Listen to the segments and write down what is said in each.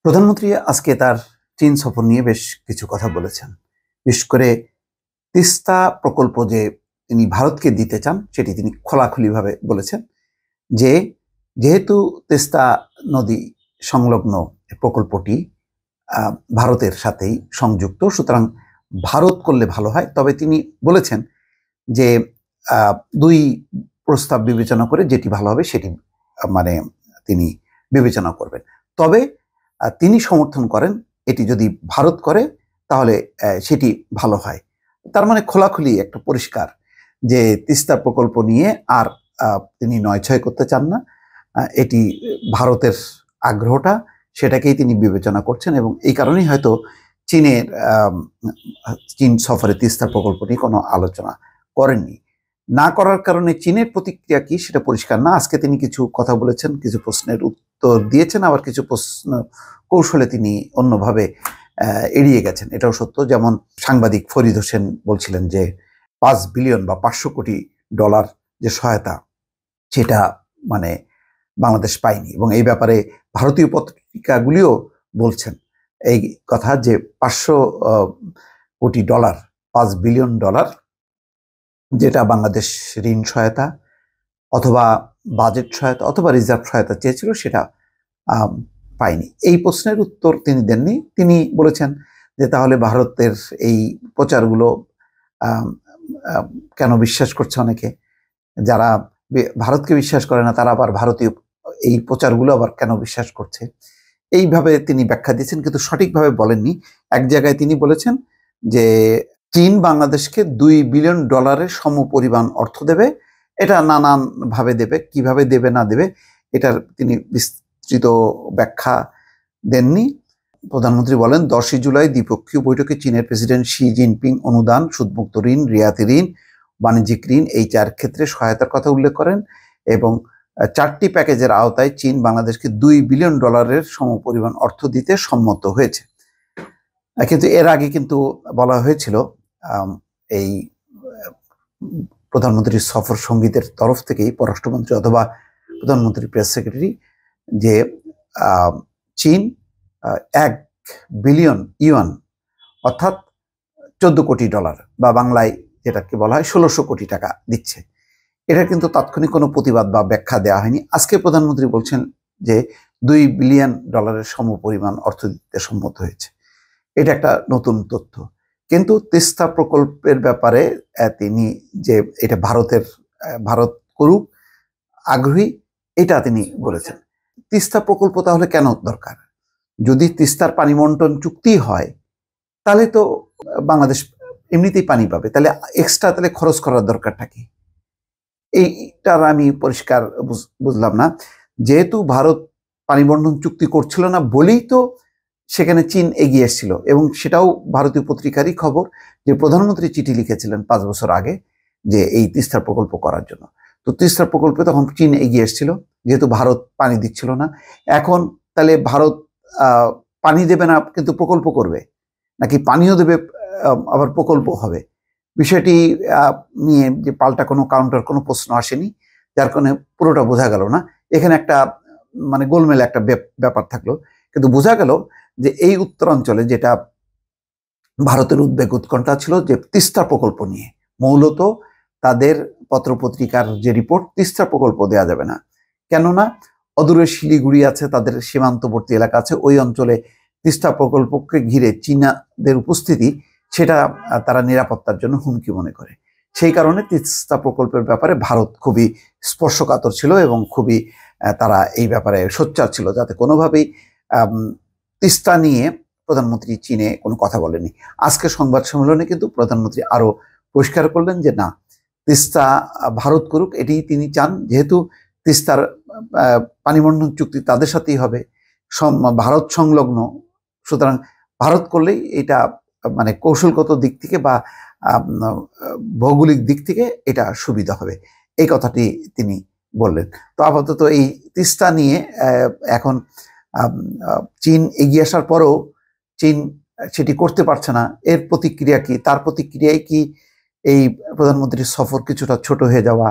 প্রধানমন্ত্রী আজকে তার চীন সফর নিয়ে বেশ কিছু কথা বলেছেন। বিশেষ করে তিস্তা প্রকল্প যে তিনি ভারতকে দিতে চান সেটি তিনি খোলাখুলিভাবে বলেছেন যে যেহেতু তিস্তা নদী সংলগ্ন প্রকল্পটি ভারতের সাথেই সংযুক্ত, সুতরাং ভারত করলে ভালো হয়। তবে তিনি বলেছেন যে দুই প্রস্তাব বিবেচনা করে যেটি ভালো হবে সেটি মানে তিনি বিবেচনা করবেন। তবে তিনি সমর্থন করেন এটি যদি ভারত করে তাহলে সেটি ভালো হয়। তার মানে খোলাখুলি একটা পরিষ্কার যে তিস্তা প্রকল্প নিয়ে আর তিনি নয়ছয় করতে চান না। এটি ভারতের আগ্রহটা, সেটাকেই তিনি বিবেচনা করছেন এবং এই কারণেই হয়তো চীন সফরে তিস্তা প্রকল্প নিয়ে কোনো আলোচনা করেননি। না করার কারণে চীনের প্রতিক্রিয়া কি সেটা পরিষ্কার না। আজকে তিনি কিছু কথা বলেছেন, কিছু প্রশ্নের উত্তর দিয়েছেন, আবার কিছু প্রশ্ন কৌশলে তিনি অন্যভাবে এড়িয়ে গেছেন, এটাও সত্য। যেমন সাংবাদিক ফরিদ হোসেন বলছিলেন যে 5 বিলিয়ন বা 500 কোটি ডলার যে সহায়তা সেটা মানে বাংলাদেশ পায়নি, এবং এই ব্যাপারে ভারতীয় পত্রিকাগুলিও বলছেন এই কথা যে 500 কোটি ডলার, 5 বিলিয়ন ডলার যেটা বাংলাদেশ ঋণ সহায়তা অথবা বাজেট সহায়তা অথবা রিজার্ভ সহায়তা চেয়েছিল সেটা পায়নি। এই প্রশ্নের উত্তর তিনি দেননি। তিনি বলেছেন যে তাহলে ভারতের এই প্রচারগুলো কেন বিশ্বাস করছে অনেকে, যারা ভারতকে বিশ্বাস করে না তারা আবার ভারতীয় এই প্রচারগুলো আবার কেন বিশ্বাস করছে, এইভাবে তিনি ব্যাখ্যা দিয়েছেন, কিন্তু সঠিকভাবে বলেননি। এক জায়গায় তিনি বলেছেন যে চীন বাংলাদেশকে 2 বিলিয়ন ডলারের সমপরিমাণ অর্থ দেবে, এটা নানান ভাবে দেবে, কিভাবে দেবে না দেবে এটার তিনি বিস্তৃত ব্যাখ্যা দেননি। প্রধানমন্ত্রী বলেন 10 জুলাই দ্বিপক্ষীয় বৈঠকে চীনের প্রেসিডেন্ট শি জিনপিং অনুদান, সুদমুক্ত ঋণ, রিয়াতি ঋণ, বাণিজ্যিক ঋণ এই 4 ক্ষেত্রে সহায়তার কথা উল্লেখ করেন এবং 4টি প্যাকেজের আওতায় চীন বাংলাদেশকে 2 বিলিয়ন ডলারের সমপরিমাণ অর্থ দিতে সম্মত হয়েছে। কিন্তু এর আগে কিন্তু বলা হয়েছিল এই প্রধানমন্ত্রীর সফর সঙ্গীতের তরফ থেকেই, পররাষ্ট্রমন্ত্রী অথবা প্রধানমন্ত্রীর প্রেস সেক্রেটারি, যে চীন 1 বিলিয়ন ইউয়ান অর্থাৎ 14 কোটি ডলার বা বাংলায় যেটাকে বলা হয় 1600 কোটি টাকা দিচ্ছে। এটা কিন্তু তাৎক্ষণিক কোনো প্রতিবাদ বা ব্যাখ্যা দেওয়া হয়নি। আজকে প্রধানমন্ত্রী বলছেন যে 2 বিলিয়ন ডলারের সমপরিমাণ অর্থ দিতে সম্মত হয়েছে। এটা একটা নতুন তথ্য। কিন্তু তিস্তা প্রকল্পের ব্যাপারে তিনি যে এটা ভারত করুক আগ্রহী, এটা তিনি বলেছেন। তিস্তা প্রকল্প তাহলে কেন দরকার? যদি তিস্তার পানি বন্টন চুক্তি হয় তাহলে তো বাংলাদেশ এমনিতেই পানি পাবে, তাহলে এক্সট্রা তাহলে খরচ করার দরকারটা কি? এইটার আমি পরিষ্কার বুঝলাম না। যেহেতু ভারত পানি বন্টন চুক্তি করছিল না বলেই তো সেখানে চীন এগিয়ে এসেছিল, এবং সেটাও ভারতীয় পত্রিকারই খবর যে প্রধানমন্ত্রী চিঠি লিখেছিলেন 5 বছর আগে যে এই তিস্তা প্রকল্প করার জন্য। তো তিস্তা প্রকল্পে তখন চীন এগিয়ে এসেছিল, যেহেতু ভারত পানি দিচ্ছিল না। এখন তাহলে ভারত পানি দেবে না কিন্তু প্রকল্প করবে, নাকি পানিও দেবে আবার প্রকল্প হবে? বিষয়টি নিয়ে যে পাল্টা কোনো কাউন্টার কোনো প্রশ্ন আসেনি, যার কারণে পুরোটা বোঝা গেল না। এখানে একটা মানে গোলমেলে একটা ব্যাপার থাকলো, কিন্তু বোঝা গেল যে এই উত্তরাঞ্চলে যেটা ভারতের উদ্বেগ উৎকণ্ঠা ছিল যে তিস্তা প্রকল্প নিয়ে, মূলত তাদের পত্রপত্রিকার যে রিপোর্ট, তিস্তা প্রকল্প দেওয়া যাবে না। কেননা অদূরে শিলিগুড়ি আছে, তাদের সীমান্তবর্তী এলাকা আছে, ওই অঞ্চলে তিস্তা প্রকল্পকে ঘিরে চীনাদের উপস্থিতি, সেটা তারা নিরাপত্তার জন্য হুমকি মনে করে। সেই কারণে তিস্তা প্রকল্পের ব্যাপারে ভারত খুবই স্পর্শকাতর ছিল এবং খুবই তারা এই ব্যাপারে সোচ্চার ছিল, যাতে কোনোভাবেই তিস্তা নিয়ে প্রধানমন্ত্রী চীনে কোনো কথা বলেনি। আজকে সংবাদ সম্মেলনে কিন্তু প্রধানমন্ত্রী আরো পরিষ্কার করলেন যে না, তিস্তা ভারত করুক, এটি তিনি চান। যেহেতু তিস্তার পানি বন্টন চুক্তি তাদের সাথেই হবে, ভারত সংলগ্ন, সুতরাং ভারত করলেই এটা মানে কৌশলগত দিক থেকে বা ভৌগোলিক দিক থেকে এটা সুবিধা হবে, এই কথাটি তিনি বললেন। তো আপাতত এই তিস্তা নিয়ে এখন চীন এগিয়ে আসার পরেও চীন সেটি করতে পারছে না। এর প্রতিক্রিয়া কি? তার প্রতিক্রিয়ায় কি এই প্রধানমন্ত্রীর সফর কিছুটা ছোট হয়ে যাওয়া,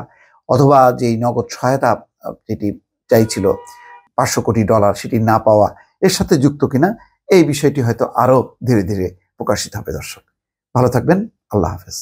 অথবা যেই নগদ সহায়তা যেটি চাইছিল 500 কোটি ডলার সেটি না পাওয়া, এর সাথে যুক্ত কিনা, এই বিষয়টি হয়তো আরো ধীরে ধীরে প্রকাশিত হবে। দর্শক ভালো থাকবেন, আল্লাহ হাফেজ।